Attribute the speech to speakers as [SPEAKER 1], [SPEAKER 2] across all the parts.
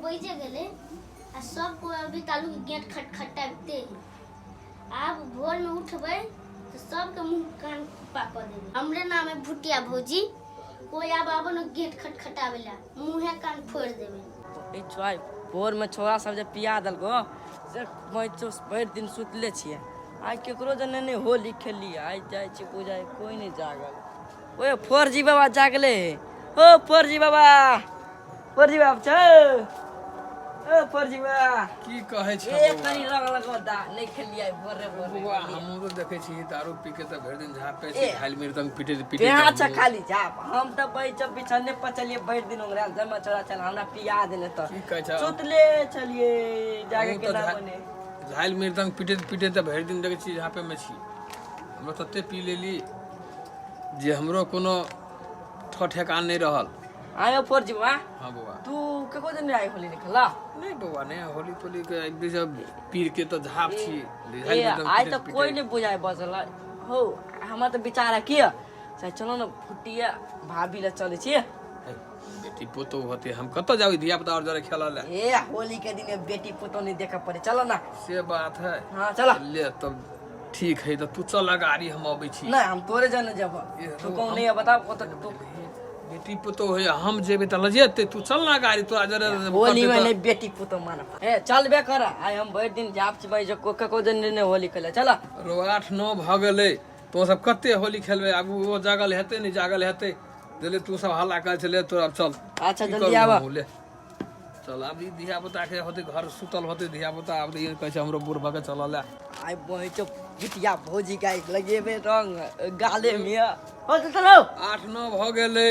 [SPEAKER 1] बजे गेले आ सबको अभी तालू के गेट खटखटाते आप भोर में उठबे तो सबके मुंह कान खुपा कर देबे। हमरे नाम है भुटिया भौजी, कोई आब आबो न गेट खटखटावेला मुंहे कान फोड़ देबे।
[SPEAKER 2] ए छोय भोर में छोरा सब जे पिया दल गो से भरि दिन सुतले छिए। आइ केकरो जने ने होली खेली आइ जाय छी बुझाय कोई नहीं जागल। ओए फोरजी बाबा जागले ओ फोरजी बाबा छ ओ फोरजी बाबा
[SPEAKER 3] की कहै छ
[SPEAKER 2] ए कनी रंग लगोदा नहीं खेलियै भोरे
[SPEAKER 3] बुआ हमहु तो देखै छी दारू पी के त भरि दिन झापे छी खाली मेरे तंग पीटे
[SPEAKER 2] अच्छा खाली झाप हम त बई जब बिछने पर चलिए भरि दिन ओंगरा जमा छोरा चल हमरा पिया देने त सुतले चलिए जागे के ना बने
[SPEAKER 3] झाइल मेरे तंग पीटे त भरि दिन देखै छी झापे में छी। हम तते पी लेली जे हमरो कोनो ठठेकान नहीं रहल।
[SPEAKER 2] आयो फोरजी बाबा
[SPEAKER 3] हां बुआ
[SPEAKER 2] तू केको दिन आई होली निकला
[SPEAKER 3] नहीं बुआ नहीं होली तोली के एक दिन जब पीर के तो झाप छी
[SPEAKER 2] ए आई त कोई नहीं बुझाय बसल हो हमरा त विचार किया से चलो न फुटिया भाभी ले चले छी।
[SPEAKER 3] बेटी पोतो होते हम कत जाऊ धिया पुता और जरे खेला ले
[SPEAKER 2] ए होली के दिन बेटी पोतो नहीं देखा पड़े चलो ना
[SPEAKER 3] से बात है।
[SPEAKER 2] हां चलो
[SPEAKER 3] ले तब ठीक है तो तू चल गाड़ी हम आबै छी
[SPEAKER 2] नहीं हम तोरे जने जब तू कौन नहीं बता को तो तू
[SPEAKER 3] बेटी पुतो है हम जेबे त लजेते तू चल ना गाड़ी तो अजर
[SPEAKER 2] होली में नहीं बेटी पुतो माना ए चल बे कर आई हम भर दिन जाप छी भाई जो को जन ने होली खेले चल
[SPEAKER 3] रो 8-9 भ गेले तो सब कते होली खेलबे अब वो जागल हेते नहीं जागल हेते देले तू सब हल्ला कर चले तो अब चल
[SPEAKER 2] अच्छा जल्दी आवा
[SPEAKER 3] चल अब धिया पुता के होते घर सुतल होते धिया पुता अब ये कह हमरो बूढ़ भगे चल ले
[SPEAKER 2] आई बही चो बिटिया भौजी गाय लगेबे रंग गाले में हो तो चलो
[SPEAKER 3] 8-9 भ गेले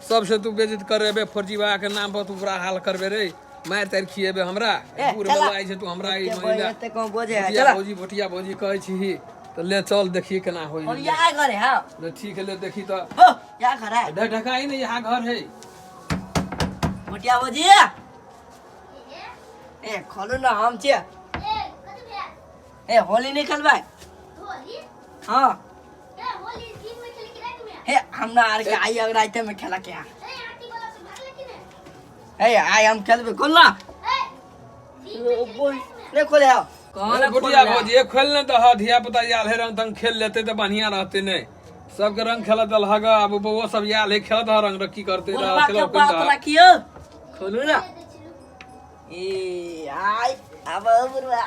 [SPEAKER 3] सबसे तू बेइज्जत करबे फर्जीवा के नाम पर तू बुरा हाल करबे रे मार तार खिएबे हमरा बूढ़ मलाई छै तू हमरा ई महिला
[SPEAKER 2] एते को बोझे है चला
[SPEAKER 3] भौजी भटिया भौजी कहै छी तो ले चल देखिए केना होई
[SPEAKER 2] और या घर है
[SPEAKER 3] ले ठीक है ले देखी तो
[SPEAKER 2] हो या घर है
[SPEAKER 3] ढकाई नहीं यहाँ घर है
[SPEAKER 2] भटिया भौजी ए खोलो ना हम छे ए होली नहीं खेलबाय
[SPEAKER 1] होली
[SPEAKER 2] हां
[SPEAKER 1] ए होली दिन में खेले कि रात में
[SPEAKER 2] हे हमरा आर के आई अगर रात में खेला क्या
[SPEAKER 1] ए आंटी वाला से भाग लेकिन है
[SPEAKER 2] ए आई हम खेलबे खोलना
[SPEAKER 1] ए
[SPEAKER 2] बोल ले खोले आओ कौन
[SPEAKER 3] भटिया भौजी खेलने तो ह धिया पुता याल है रंग तंग खेल लेते तो बढ़िया रहते नहीं सबके रंग खेला दल हगा अब वो सब याल है खेलत ह रंग रखी करते रह चलो
[SPEAKER 2] बात रखियो खोलू ना ए आई अब बुरवा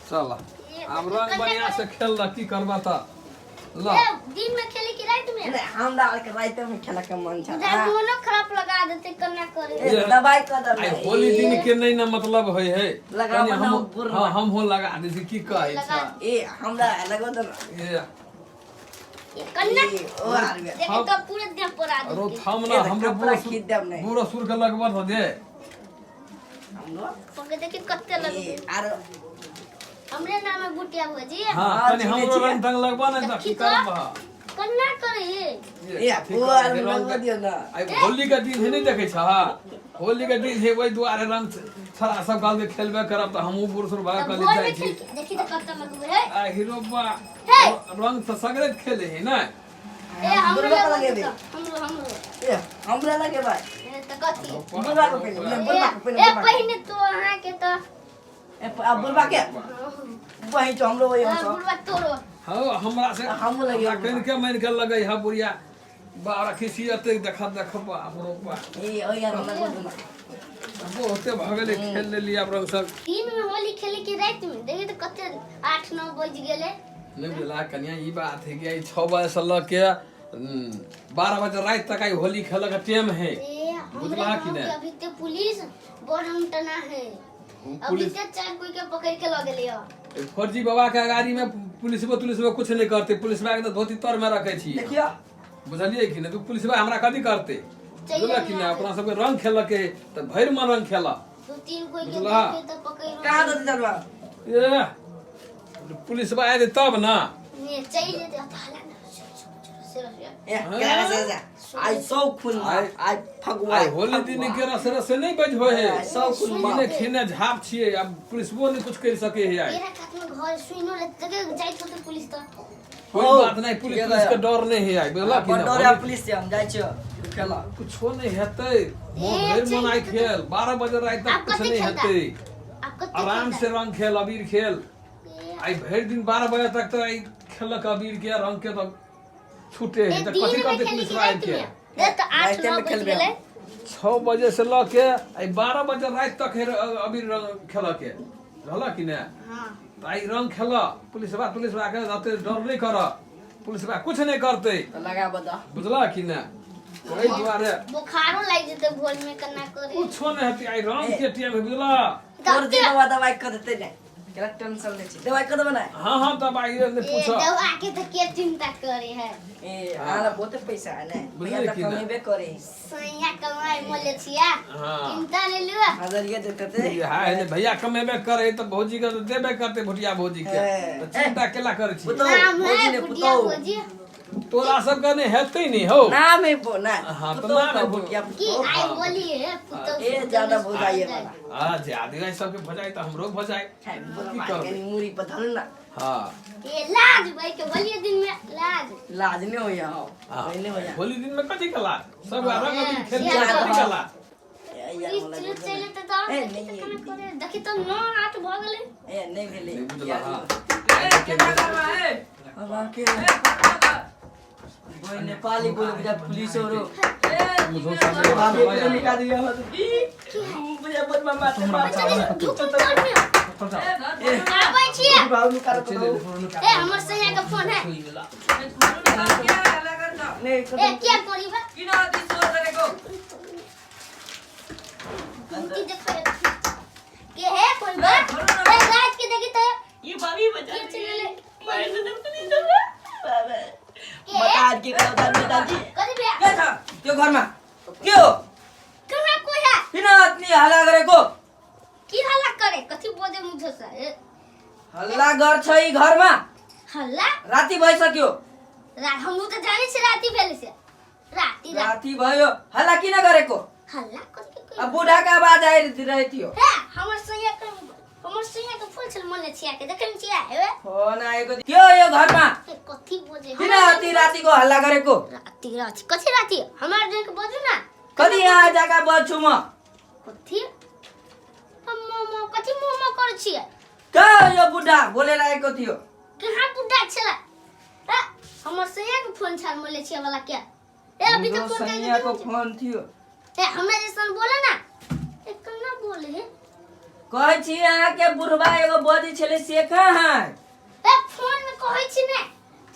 [SPEAKER 3] चल अब रंग बढ़िया से खेल ल की करबा त ल
[SPEAKER 1] ए दिन में खेले कि रात में
[SPEAKER 2] नहीं हम डाल के रात में खेला के मन छ
[SPEAKER 1] जा दोनों खराब लगा देते करना करे
[SPEAKER 2] ए दवाई कर दे
[SPEAKER 3] होली दिन के नहीं ना मतलब होय है
[SPEAKER 2] लगा बनाओ
[SPEAKER 3] हां हम हो लगा दे छी की कहै छ
[SPEAKER 2] ए हमरा लगो तो
[SPEAKER 1] ये कन्ना
[SPEAKER 2] ओ आर बे
[SPEAKER 1] देखे तो पूरे दिन परा दे
[SPEAKER 3] रो थाम ना हमरे पूरा सुर के लगवा दे
[SPEAKER 2] हम लो
[SPEAKER 1] पके देखे कत्ते लगे
[SPEAKER 2] आर
[SPEAKER 1] हमरे नाम है भुटिया भौजी
[SPEAKER 3] हां तनी हमरो रंग तंग लगवा ना त की करबा
[SPEAKER 1] कन्ना करे
[SPEAKER 2] ए ओ आर लगवा दियो ना
[SPEAKER 3] आई होली का दिन है नहीं देखे छ होली का दिन है वही दुआरे रंग छरा सब गाल के खेलबे करब त हमहु बुरसुर भाग कर ले जाई छी
[SPEAKER 1] देखी तो कत्ते लगबे है
[SPEAKER 3] आ हीरो बा रंग त सगरे खेले है ना
[SPEAKER 1] ए हमरे लगे हमरो
[SPEAKER 2] ए हमरा लगे भाई
[SPEAKER 1] ए त कथी
[SPEAKER 2] बुरबा को पहले
[SPEAKER 1] ए पहिने तो अहाँ के तो
[SPEAKER 2] ए अब बुरबा के वही तो हमरो वही हम
[SPEAKER 1] बुलवा तोरो
[SPEAKER 3] हां हमरा से
[SPEAKER 2] हम लगे
[SPEAKER 3] कन के मन के लगे है बुढ़िया बारा खिसियते देख बापरो बा
[SPEAKER 2] ए ओ यार लगो ना
[SPEAKER 3] बहुते भगले खेल ले लिया रंग सब
[SPEAKER 1] दिन में होली खेले कि रात में देखी तो कत्ते 8-9 बज गेले
[SPEAKER 3] नहीं बोला कन्या ई बात है कि 6 बजे से ल के 12 बजे रात तक आई होली खेल का टाइम है बुझला कि नहीं
[SPEAKER 1] अभी तो पुलिस बड़ टना है अभी तो चार कोई के पकड़ के ल गेले हो
[SPEAKER 3] फर्जी बाबा के गाड़ी में पुलिस में कुछ नहीं करते पुलिस में एकदम धोती तर में रखे छी
[SPEAKER 2] देखियो
[SPEAKER 3] बुझलिए कि नहीं तो पुलिस में हमरा कथी करते बुझला कि नहीं अपना सब रंग खेल के त भैर मन रंग खेला
[SPEAKER 1] 2-3 कोई के देखे तो पकड़
[SPEAKER 2] कहां दे चलवा
[SPEAKER 3] ए पुलिस में आए तब ना
[SPEAKER 1] ने चाहिए जेते हला ना
[SPEAKER 2] ए क्या से आई सब खून आई फगुआ
[SPEAKER 3] आई होली दिन के रस नहीं बज होय है
[SPEAKER 2] सब खून
[SPEAKER 3] माने खेने झाप छिए अब पुलिसबो नहीं कुछ कर सके है आई
[SPEAKER 1] मेरा खात में घर सुइनो ले तके जाई तो पुलिस तो
[SPEAKER 3] कोई
[SPEAKER 2] ओ,
[SPEAKER 3] बात नहीं, पुलिस
[SPEAKER 2] ये
[SPEAKER 3] पुलिस के
[SPEAKER 2] गया।
[SPEAKER 3] डर नहीं है बुझला कि
[SPEAKER 2] अपन
[SPEAKER 3] ना
[SPEAKER 2] डरे पुलिस से हम जाइ छियो खेला
[SPEAKER 3] कुछो नहीं हेतै मोर मन आई खेल 12 बजे रात
[SPEAKER 1] आप
[SPEAKER 3] तक कुछ
[SPEAKER 1] कथी
[SPEAKER 3] नहीं
[SPEAKER 1] खेलता?
[SPEAKER 3] हेतै
[SPEAKER 1] आपको
[SPEAKER 3] आराम से रंग खेल अबीर खेल आई भर दिन 12 बजे तक तो आई खेलक अबीर के रंग के तो छूटे है तो कथी करते पुलिस वाला के
[SPEAKER 1] तो 8
[SPEAKER 2] रात में
[SPEAKER 1] 9 बज
[SPEAKER 2] खेलबे
[SPEAKER 1] गेलै
[SPEAKER 3] 6 बजे से ल के आई 12 बजे रात तक है अबीर रंग खेल के रहला कि ना
[SPEAKER 1] हां
[SPEAKER 3] तो आई रंग खेल पुलिस वाला के जाते डर नहीं कर पुलिस वाला कुछ नहीं करते
[SPEAKER 2] तो लगा बता
[SPEAKER 3] बुझला कि ना ओई दुआरे
[SPEAKER 1] बुखारो लाग जेते भोर में कन्ना करे
[SPEAKER 3] कुछो नहीं हेतै आई रंग के टाइम है बुझला
[SPEAKER 2] और जी बाबा दवाई कर देते नहीं केला टेंशन ले छी दवाई कर देबे ना
[SPEAKER 3] हाँ हाँ तब आई ने
[SPEAKER 1] ए
[SPEAKER 3] पूछो
[SPEAKER 1] दवा के तो के चिंता करे है
[SPEAKER 2] ए आला बहुत पैसा है ना
[SPEAKER 3] बुझले
[SPEAKER 2] भैया तो
[SPEAKER 3] कि ना?
[SPEAKER 2] कमेबे करे
[SPEAKER 1] सैया कमाई मोले छिया
[SPEAKER 3] हाँ।
[SPEAKER 1] चिंता ले लियो
[SPEAKER 2] हजार ये देते थे
[SPEAKER 3] हाय ने भैया कमेबे करे तो भौजी के तो देबे करते भुटिया भौजी के
[SPEAKER 2] है।
[SPEAKER 3] तो चिंता केला करे छी
[SPEAKER 2] बताओ।
[SPEAKER 1] नाम
[SPEAKER 2] भौजी
[SPEAKER 1] है
[SPEAKER 2] ने
[SPEAKER 1] बुढ़िया
[SPEAKER 2] पुतौ।
[SPEAKER 1] भौजी
[SPEAKER 3] तोरा सब के नहीं हेतै नहीं हो
[SPEAKER 2] नाम है वो ना
[SPEAKER 3] हाँ, तो
[SPEAKER 2] पुतौ
[SPEAKER 3] नाम है
[SPEAKER 2] का
[SPEAKER 3] वो।
[SPEAKER 2] भुटिया
[SPEAKER 1] की आई बोली है पुतो
[SPEAKER 2] ए ज्यादा भुजाइए वाला
[SPEAKER 3] हां ज्यादा सब के भजाई तो हमरो भजाई
[SPEAKER 2] है बोला
[SPEAKER 3] की
[SPEAKER 2] मार
[SPEAKER 3] करबे?
[SPEAKER 2] के मुरी पथल ना
[SPEAKER 3] हां
[SPEAKER 1] ए लाज भाई के बोलिए दिन में लाज
[SPEAKER 2] लाज नहीं होया हो नहीं होया
[SPEAKER 3] होली दिन में कथी कला सब रंग अबीर खेल
[SPEAKER 1] हाँ,
[SPEAKER 3] कथी कला
[SPEAKER 2] यार
[SPEAKER 1] पुलिस
[SPEAKER 2] बोला
[SPEAKER 1] चले चले तो
[SPEAKER 2] ए, नहीं,
[SPEAKER 1] कना करे देखि तो 9 8 भ गेलै
[SPEAKER 2] ए नहीं भेले
[SPEAKER 3] नहीं बुझला हां
[SPEAKER 2] अब आके वो नेपाली बोले बुझा पुलिस और
[SPEAKER 3] मुझो सामने
[SPEAKER 2] बाबू को
[SPEAKER 3] बात
[SPEAKER 2] निकाल दिया हो बुझा बदमा मार ए
[SPEAKER 1] आबै छियै
[SPEAKER 2] बाबू निकाल
[SPEAKER 3] चले
[SPEAKER 2] को
[SPEAKER 3] फोन
[SPEAKER 1] ए हमर सैया का फोन है
[SPEAKER 2] नहीं
[SPEAKER 1] ए क्या करी बा गुमती देखो के है कोई बा ए लाज के देखी तो
[SPEAKER 2] ये भाभी बचा
[SPEAKER 1] के चले ले के
[SPEAKER 2] बता के कर दादी
[SPEAKER 1] कथी बे
[SPEAKER 2] क्या था क्यों घर में क्यों
[SPEAKER 1] कहां कोई है
[SPEAKER 2] बिना इतनी हल्ला करे को
[SPEAKER 1] की हल्ला करे कथी बोले मुझे से
[SPEAKER 2] हल्ला घर छ ई घर में
[SPEAKER 1] हल्ला
[SPEAKER 2] राती भइ सक्यो
[SPEAKER 1] हम तो जाने से राती भेले से राती
[SPEAKER 2] राती भयो हल्ला किन गरेको
[SPEAKER 1] हल्ला कथी के
[SPEAKER 2] अब बूढ़ा का आवाज आइ रही थियो
[SPEAKER 1] है हमर सैया के फूल छल मले छिया के देखन छिया हेबे
[SPEAKER 2] फोन आएको थियो। क्यों यो घरमा
[SPEAKER 1] ए कथी बोले
[SPEAKER 2] किन अति रातीको हल्ला गरेको
[SPEAKER 1] राती कथी राती हमार देख बोजू ना
[SPEAKER 2] कति यहाँ जग्गा बज्छु म
[SPEAKER 1] कथी मोमो कथी मोमो कर छिए
[SPEAKER 2] कहाँ यो बुढा बोलेर आएको थियो
[SPEAKER 1] कहाँ बुड्ढा छला ए हमर सैया के फोन छल मले छिया वाला क्या ए अभी तो
[SPEAKER 2] मेरो
[SPEAKER 1] फोन
[SPEAKER 2] सैयाको
[SPEAKER 1] करके
[SPEAKER 2] फोन थियो
[SPEAKER 1] ए हमें जैसन बोले ना ए कन्ना बोले है
[SPEAKER 2] कहै छी अहाँ के बुढ़बा एगो बजी छले से कहाँ है
[SPEAKER 1] ए फोन में कहै छी ने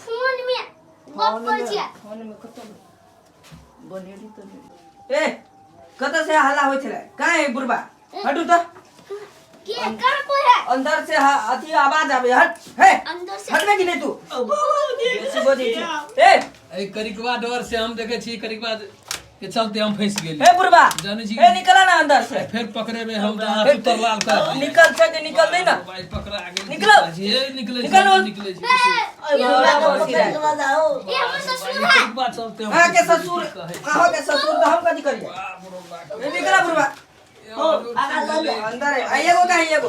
[SPEAKER 1] फोन में गप कर छिया
[SPEAKER 2] फोन में कत बनेडी त नहीं। ए कत से हल्ला होइ छले कहाँ है बुढ़बा हटू त
[SPEAKER 1] के कहाँ कोई है
[SPEAKER 2] अंदर से अति आवाज आवे हट हे
[SPEAKER 1] अंदर से
[SPEAKER 2] हटबे कि नहीं तू बेसी बजी छी ए
[SPEAKER 3] ए करिकवा डर से हम देखे छी करिकवा के चलते हम फंस गेली
[SPEAKER 2] हे बुढ़बा
[SPEAKER 3] जाने छी
[SPEAKER 2] ए निकला ना अंदर से
[SPEAKER 3] फिर पकड़े में हम सुतर लाल कर
[SPEAKER 2] निकल से कि निकल नहीं ना
[SPEAKER 3] मोबाइल पकड़ा गेली
[SPEAKER 2] निकलो।
[SPEAKER 3] ये निकले
[SPEAKER 2] निकलो।
[SPEAKER 3] निकले
[SPEAKER 1] ए, ये हमर ससुर है
[SPEAKER 3] करिकवा चलते हम
[SPEAKER 2] अहाँ के ससुर अहाँ के ससुर तो हम कथी करिए ए निकला बुढ़बा हो अंदर आइएगो का आइएगो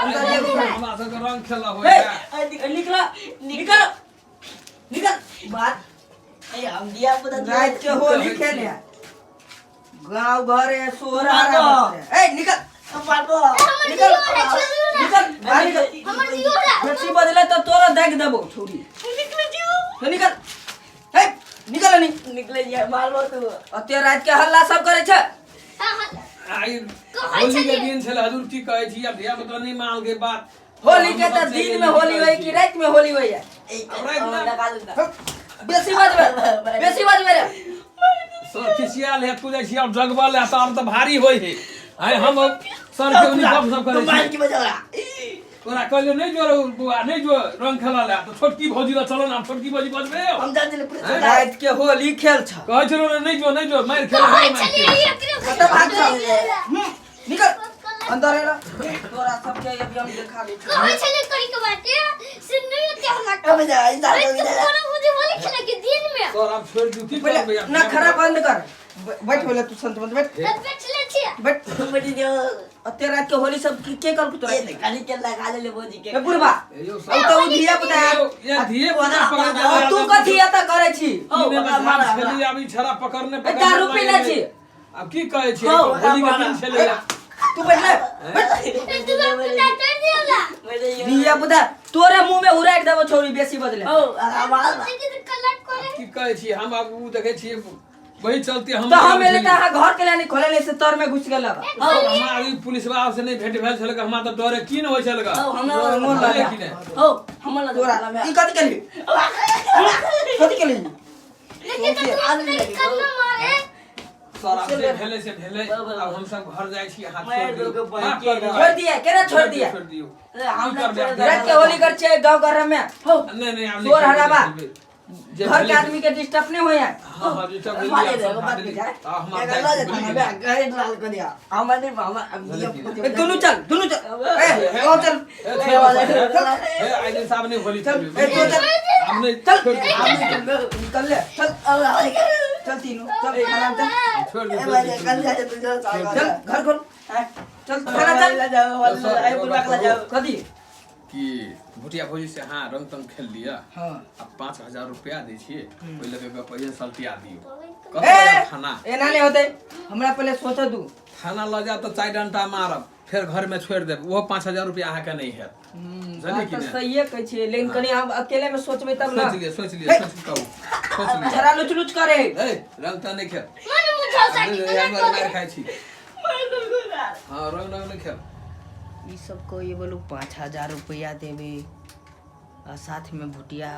[SPEAKER 2] अंदर आइएगो
[SPEAKER 3] हमारा सब रंग खेला हो
[SPEAKER 2] ए निकला निकल निकल बात ए हम दिया पता रात के होली खेले गांव घर है सोहरा ए निकल बाबू निकल निकल बाहर निकल
[SPEAKER 1] हमर जियो है
[SPEAKER 2] बेसी बदले तो तोरा देख देबो छोरी निकल जियो निकल हे निकल नहीं निकले ये मारबो तू अते रात के हल्ला सब करे छ
[SPEAKER 3] आई होली के दिन छले हजूर की कहे छी अब धिया पुता नहीं माल के बात
[SPEAKER 2] होली के तो दिन में होली होई कि रात में होली होई है बेसी बजबे रे
[SPEAKER 3] सर खिसियाल है तू जाइ छी अब जगबल है तो तो भारी होई है आई हम सर के उनी गप सब करे छी
[SPEAKER 2] की बजा
[SPEAKER 3] तोरा कहलियो नहीं जो बुआ नहीं जो रंग खेला ले तो छोटकी भौजी ला चलो ना छोटकी भौजी बजबे
[SPEAKER 2] हम जान ले रात के होली खेल छ
[SPEAKER 3] कहे छलो नहीं जो मार खेल
[SPEAKER 2] कत भाग छ निकल अंदर है ना तोरा सब के अभी हम दिखा दे
[SPEAKER 1] कहै छले करी के बात से नहीं होते हल्ला
[SPEAKER 2] अब जा इधर
[SPEAKER 1] अरे तो कोना मुझे बोले छले कि दिन में
[SPEAKER 3] सर आप छोड़ दू की
[SPEAKER 2] पहले
[SPEAKER 3] करबे
[SPEAKER 2] ना खरा बंद कर
[SPEAKER 4] बैठ बोले तू संत मत बैठ
[SPEAKER 1] तब बैठ ले छिया
[SPEAKER 4] बैठ
[SPEAKER 2] मरी जो
[SPEAKER 4] अत्ते रात के होली सब के कल तोरा
[SPEAKER 2] ये काली के लगा ले भौजी के
[SPEAKER 4] ए बुढ़बा
[SPEAKER 3] यो
[SPEAKER 4] अब तो धिया पुता
[SPEAKER 3] ये धीरे पकड़
[SPEAKER 4] अब तू कथी एता करे छी
[SPEAKER 3] छली अभी छरा पकड़ने
[SPEAKER 4] दारू पीले छी
[SPEAKER 3] अब की कहै छी
[SPEAKER 4] हो,
[SPEAKER 3] होली के दिन छले
[SPEAKER 4] तू बैठ ले बैठ
[SPEAKER 1] तू अपना कर दियोला
[SPEAKER 4] धिया पुता तोरे मुंह में उराइट देबो छोरी बेसी बदले
[SPEAKER 2] ओ आवाज
[SPEAKER 1] देखि कलट करे
[SPEAKER 3] की कहै छी हम अब उ देखे छी वही चलते हम
[SPEAKER 4] तो हम एले त घर के लानी खोले से तर में घुस गेल
[SPEAKER 3] हम अभी पुलिस वाला से नहीं भेट भेल छल हमरा त डरे की न होय छल
[SPEAKER 2] ओ हमरा
[SPEAKER 4] मोन लगा
[SPEAKER 3] कि नहीं
[SPEAKER 2] ओ हमरा
[SPEAKER 4] तोरा ई कथी केली कथी केली
[SPEAKER 1] लेकिन तू कन्ना मारे
[SPEAKER 3] सर से भेले अब हम सब घर जाय छी हाथ
[SPEAKER 2] मैं
[SPEAKER 3] छोड़
[SPEAKER 2] दो के
[SPEAKER 3] दियो माफ
[SPEAKER 2] भाई
[SPEAKER 3] कर दियो
[SPEAKER 4] छोड़ दिया केना छोड़ दिया
[SPEAKER 3] छोड़ दियो
[SPEAKER 2] हम
[SPEAKER 4] रात के होली कर छे गांव घर में हो
[SPEAKER 3] नहीं हम
[SPEAKER 4] चोर हराबा
[SPEAKER 3] जे
[SPEAKER 4] घर के आदमी के डिस्टर्ब नहीं होया
[SPEAKER 3] हां हां जी सब
[SPEAKER 2] मारे
[SPEAKER 3] भेल
[SPEAKER 2] दे बात के जाए
[SPEAKER 3] हम
[SPEAKER 2] ये गल्ला दे गए डाल कर दिया हमारे मामा
[SPEAKER 4] ए दोनों चल ए ओ चल
[SPEAKER 3] ए आइले साहब ने होली चल
[SPEAKER 4] ए तू चल
[SPEAKER 3] हमने
[SPEAKER 4] चल
[SPEAKER 3] छोड़ दिया
[SPEAKER 4] निकल ले चल चल तीनों चल आराम चल
[SPEAKER 3] छोड़ दिया
[SPEAKER 4] चल घर खोल चल खाना चल कदी
[SPEAKER 3] कि भुटिया भौजी से हाँ रंग तंग खेल लिया
[SPEAKER 4] हां
[SPEAKER 3] अब 5,000 रुपया दे छिए कोई लगे पैसा सल्टिया दियो
[SPEAKER 4] ए
[SPEAKER 3] कब थाना
[SPEAKER 4] एना नहीं होते हमरा पहले सोच दू
[SPEAKER 3] थाना ल जा तो 4 डंटा मारब फिर घर में छोड़ देब वो 5,000 रुपया अहाँ के नहीं है जानी कि
[SPEAKER 4] तो
[SPEAKER 3] नहीं
[SPEAKER 4] सही है कह छी लेकिन कनी हम अकेले में सोचबे तब ना
[SPEAKER 3] सोच लिए सोच लिए
[SPEAKER 4] जरा लुच लुच करे
[SPEAKER 3] ए रंग त नहीं खेल
[SPEAKER 1] मन मुझे साकी कलट
[SPEAKER 3] मार
[SPEAKER 1] करे
[SPEAKER 3] खाई छी हां रंग नहीं खेल
[SPEAKER 4] ई सब को ये बोलू 5,000 रुपया देवे और साथ में भुटिया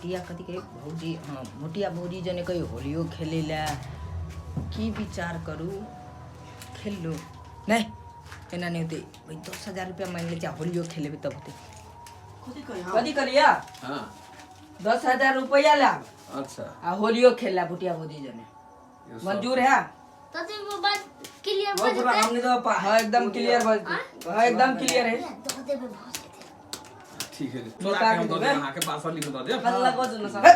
[SPEAKER 4] कथी कहे भौजी हाँ भुटिया भौजी जने कही होलियो खेले ला की विचार करू खेल लो नहीं एना नहीं होते भाई 10,000 रुपया मांग ले जा होलियो खेले तब होते कथी करिया
[SPEAKER 3] हां
[SPEAKER 4] 10,000 रुपया ला
[SPEAKER 3] अच्छा
[SPEAKER 4] आ होलियो खेला भुटिया भौजी जने मंजूर है
[SPEAKER 1] तो वो बात क्लियर
[SPEAKER 2] वो पूरा
[SPEAKER 1] हो
[SPEAKER 2] हमने तो
[SPEAKER 4] हाँ एकदम क्लियर हाँ एकदम क्लियर है
[SPEAKER 1] दो दे में बहुत
[SPEAKER 3] ठीक है तोरा के हम दो दे अहाँ के पासवर्ड लिख दो दे
[SPEAKER 2] अल्लाह को सुनो
[SPEAKER 4] हे,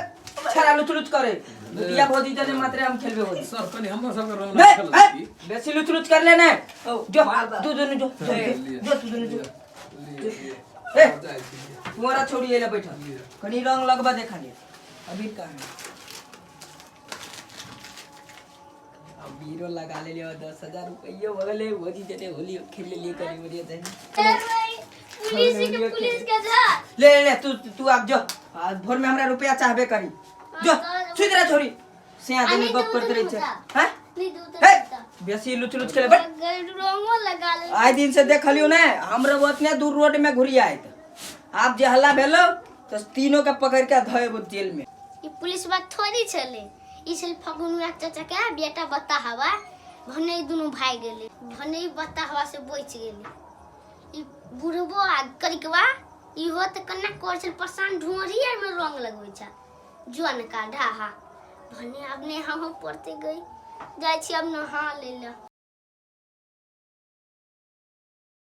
[SPEAKER 4] छरा लुच लुच करे भुटिया भौजी जने मात्रे हम खेलबे होली
[SPEAKER 3] सर कनी हमरा सब के रंग
[SPEAKER 4] नहीं,
[SPEAKER 3] खेल
[SPEAKER 4] ए, बेसी लुच लुच कर लेने जो तू दोनों जो तू दोनों जो ए तुम्हारा छोड़ी एला बैठा कनी रंग लगवा देखा ले अभी कहां अब हीरो लगा ले लियो 10,000 रुपया बगले भौजी जने होली खेल लिए करी मरिया जाए
[SPEAKER 1] पुलिस के जा
[SPEAKER 4] ले तू अब जो आज भोर में हमरा रुपया चाहबे करी जो सुध रे छोरी से आदमी गप करते रही छे हैं
[SPEAKER 1] नहीं दूध
[SPEAKER 4] हे बेसी लुच लुच खेले बट
[SPEAKER 1] रंगो लगा ले
[SPEAKER 4] आइ दिन से देखलियो ने हमरा ओतने दूर रोड में घुरी आइत आप जे हल्ला भेलो तो तीनों के पकड़ के धएब जेल में
[SPEAKER 1] ये पुलिस बात थोड़ी चले ई छल फगुनुआ चाचा के बेटा बता हवा भने दुनु भाई गेले भने बता हवा से बच गेले ई बुढ़बो आ करिकवा इहो त कन्ना कोरछल परेशान ढोरिया में रंग लगबै छ जुआन का ढाहा भने अब ने हम पड़ते गई जाय छी अब नहा ले ला